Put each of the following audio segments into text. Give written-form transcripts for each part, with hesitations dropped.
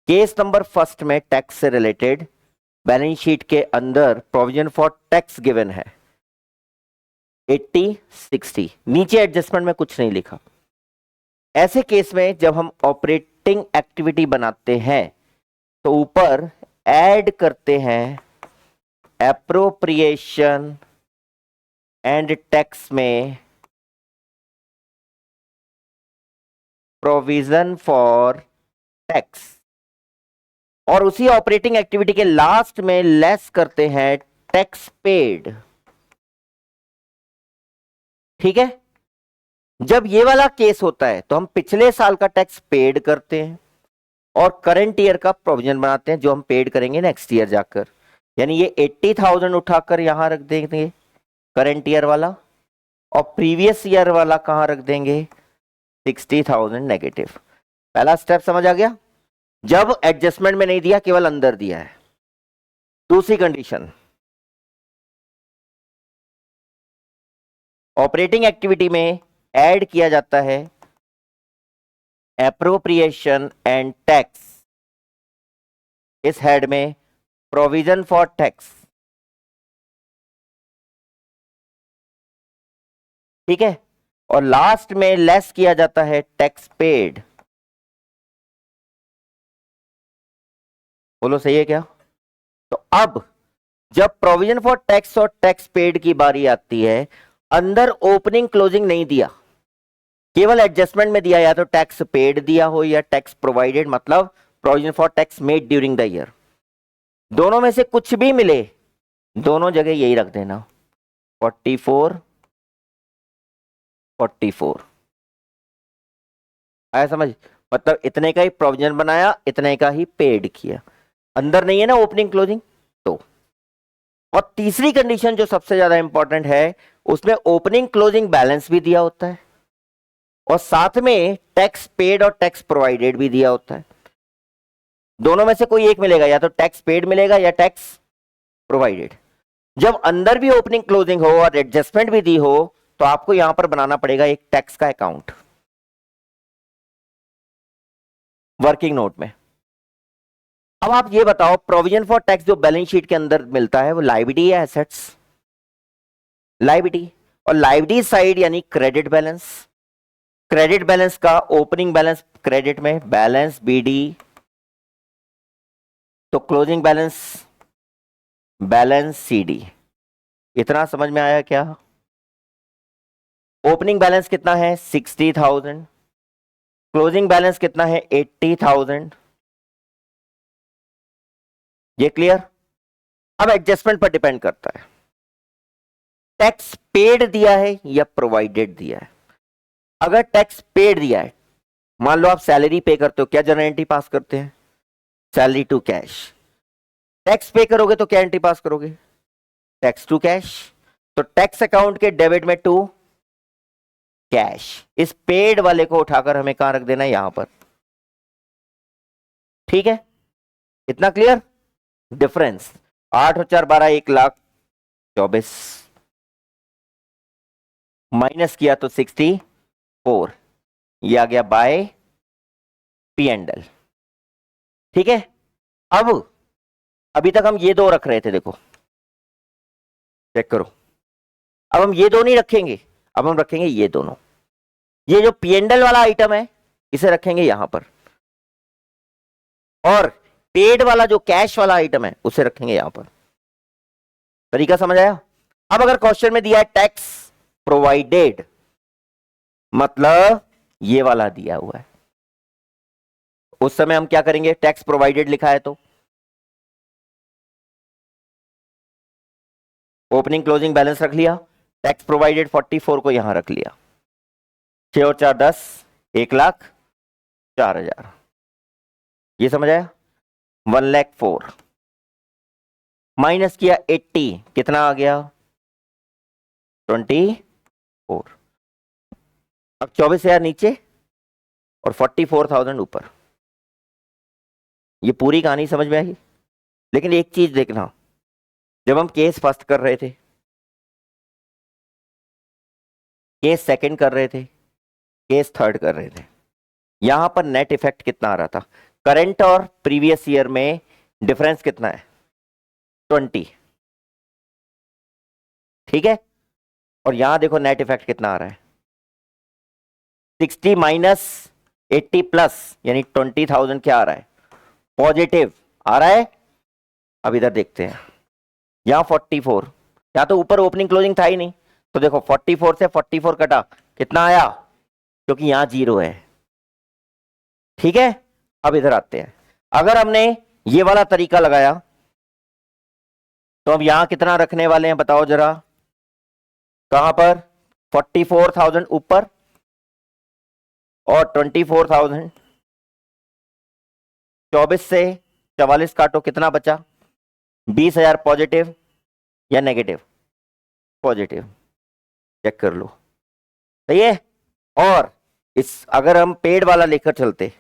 Case number first में tax से related balance sheet के अंदर प्रोविजन फॉर टैक्स गिवन है 80 60, नीचे एडजस्टमेंट में कुछ नहीं लिखा। ऐसे केस में जब हम ऑपरेटिंग एक्टिविटी बनाते हैं तो ऊपर ऐड करते हैं एप्रोप्रिएशन एंड टैक्स में प्रोविजन फॉर टैक्स, और उसी ऑपरेटिंग एक्टिविटी के लास्ट में लेस करते हैं टैक्स पेड। ठीक है, जब ये वाला केस होता है तो हम पिछले साल का टैक्स पेड करते हैं और करंट ईयर का प्रोविजन बनाते हैं जो हम पेड करेंगे नेक्स्ट ईयर जाकर। यानी ये 80,000 उठाकर यहां रख देंगे करंट ईयर वाला, और प्रीवियस ईयर वाला कहां रख देंगे 60,000 नेगेटिव। पहला स्टेप समझ आ गया। जब एडजस्टमेंट में नहीं दिया, केवल अंदर दिया है। दूसरी कंडीशन, ऑपरेटिंग एक्टिविटी में ऐड किया जाता है एप्रोप्रिएशन एंड टैक्स, इस हेड में प्रोविजन फॉर टैक्स। ठीक है, और लास्ट में लेस किया जाता है टैक्स पेड। बोलो सही है क्या? तो अब जब प्रोविजन फॉर टैक्स और टैक्स पेड की बारी आती है, अंदर ओपनिंग क्लोजिंग नहीं दिया, केवल एडजस्टमेंट में दिया, या तो टैक्स पेड दिया हो या टैक्स प्रोवाइडेड, मतलब provision for tax made during the year. दोनों में से कुछ भी मिले, दोनों जगह यही रख देना 44 आया समझ? मतलब इतने का ही प्रोविजन बनाया, इतने का ही पेड किया, अंदर नहीं है ना ओपनिंग क्लोजिंग। तो और तीसरी कंडीशन जो सबसे ज्यादा इंपॉर्टेंट है, उसमें ओपनिंग क्लोजिंग बैलेंस भी दिया होता है और साथ में टैक्स पेड और टैक्स प्रोवाइडेड भी दिया होता है। दोनों में से कोई एक मिलेगा, या तो टैक्स पेड मिलेगा या टैक्स प्रोवाइडेड। जब अंदर भी ओपनिंग क्लोजिंग हो और एडजस्टमेंट भी दी हो, तो आपको यहां पर बनाना पड़ेगा एक टैक्स का अकाउंट वर्किंग नोट में। अब आप ये बताओ, प्रोविजन फॉर टैक्स जो बैलेंस शीट के अंदर मिलता है वो लायबिलिटी या एसेट्स? लायबिलिटी। और लायबिलिटी साइड यानी क्रेडिट बैलेंस, क्रेडिट बैलेंस का ओपनिंग बैलेंस क्रेडिट में, बैलेंस बीडी, तो क्लोजिंग बैलेंस बैलेंस सीडी। इतना समझ में आया क्या? ओपनिंग बैलेंस कितना है 60,000, क्लोजिंग बैलेंस कितना है 80,000। ये क्लियर? अब एडजस्टमेंट पर डिपेंड करता है, टैक्स पेड दिया है या प्रोवाइडेड दिया है। अगर टैक्स पेड दिया है, मान लो आप सैलरी पे करते हो, क्या जनरल एंट्री पास करते हैं? Salary to cash. टैक्स पे करोगे तो क्या एंट्री पास करोगे? Tax to cash. तो टैक्स अकाउंट के डेबिट में टू कैश, इस पेड वाले को उठाकर हमें कहां रख देना है? यहां पर। ठीक है, इतना क्लियर? डिफरेंस 8 और 4 12, 1,24,000 माइनस किया तो 64, ये आ गया बाय पी एंड एल। ठीक है, अब अभी तक हम ये दो रख रहे थे, देखो चेक करो। अब हम ये दो नहीं रखेंगे, अब हम रखेंगे ये दोनों। ये जो पी एंड एल वाला आइटम है इसे रखेंगे यहां पर, और पेड वाला जो कैश वाला आइटम है उसे रखेंगे यहां पर। तरीका समझ आया? अब अगर क्वेश्चन में दिया है टैक्स प्रोवाइडेड, मतलब ये वाला दिया हुआ है, उस समय हम क्या करेंगे? टैक्स प्रोवाइडेड लिखा है तो ओपनिंग क्लोजिंग बैलेंस रख लिया, टैक्स प्रोवाइडेड 44 को यहां रख लिया, 6 और 4 10, 1,04,000। ये समझ आया? 1,04,000 माइनस किया 80, कितना आ गया 24। अब 24,000 नीचे और 44,000 ऊपर। ये पूरी कहानी समझ में आई? लेकिन एक चीज देखना, जब हम केस फर्स्ट कर रहे थे, केस सेकंड कर रहे थे, केस थर्ड कर रहे थे, यहां पर नेट इफेक्ट कितना आ रहा था? करंट और प्रीवियस ईयर में डिफरेंस कितना है? 20, ठीक है। और यहां देखो नेट इफेक्ट कितना आ रहा है, 60 माइनस 80 प्लस, यानी 20,000 क्या आ रहा है? पॉजिटिव आ रहा है। अब इधर देखते हैं, यहां 44, यहां तो ऊपर ओपनिंग क्लोजिंग था ही नहीं, तो देखो 44 से 44 कटा, कितना आया? क्योंकि यहां 0 है, ठीक है। अब इधर आते हैं, अगर हमने ये वाला तरीका लगाया तो अब यहां कितना रखने वाले हैं बताओ जरा? कहां पर? 44,000 ऊपर और 24,000, 24 से 44 काटो, कितना बचा? 20,000 पॉजिटिव या नेगेटिव? पॉजिटिव, चेक कर लो, सही है। और इस अगर हम पेड वाला लेकर चलते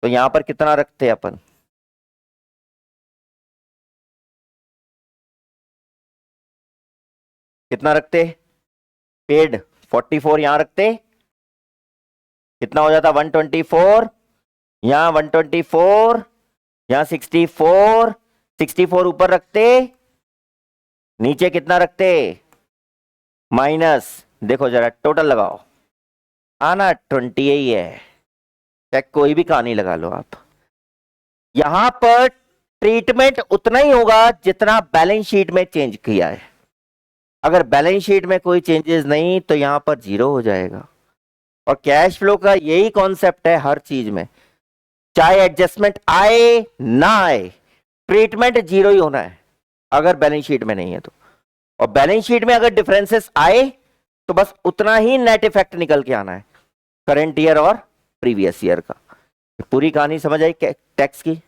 तो यहां पर कितना रखते अपन? कितना रखते? पेड 44 यहां रखते, कितना हो जाता? 124, यहां 124, यहां 64, 64 ऊपर रखते, नीचे कितना रखते? माइनस, देखो जरा टोटल लगाओ, आना 20 ही है, चाहे कोई भी कहानी लगा लो आप। यहां पर ट्रीटमेंट उतना ही होगा जितना बैलेंस शीट में चेंज किया है। अगर बैलेंस शीट में कोई चेंजेस नहीं तो यहां पर 0 हो जाएगा। और कैश फ्लो का यही कॉन्सेप्ट है हर चीज में, चाहे एडजस्टमेंट आए ना आए, ट्रीटमेंट 0 ही होना है अगर बैलेंस शीट में नहीं है तो। और बैलेंस शीट में अगर डिफरेंसेस आए तो बस उतना ही नेट इफेक्ट निकल के आना है, करंट ईयर और प्रीवियस ईयर का। पूरी कहानी समझ आई टैक्स की?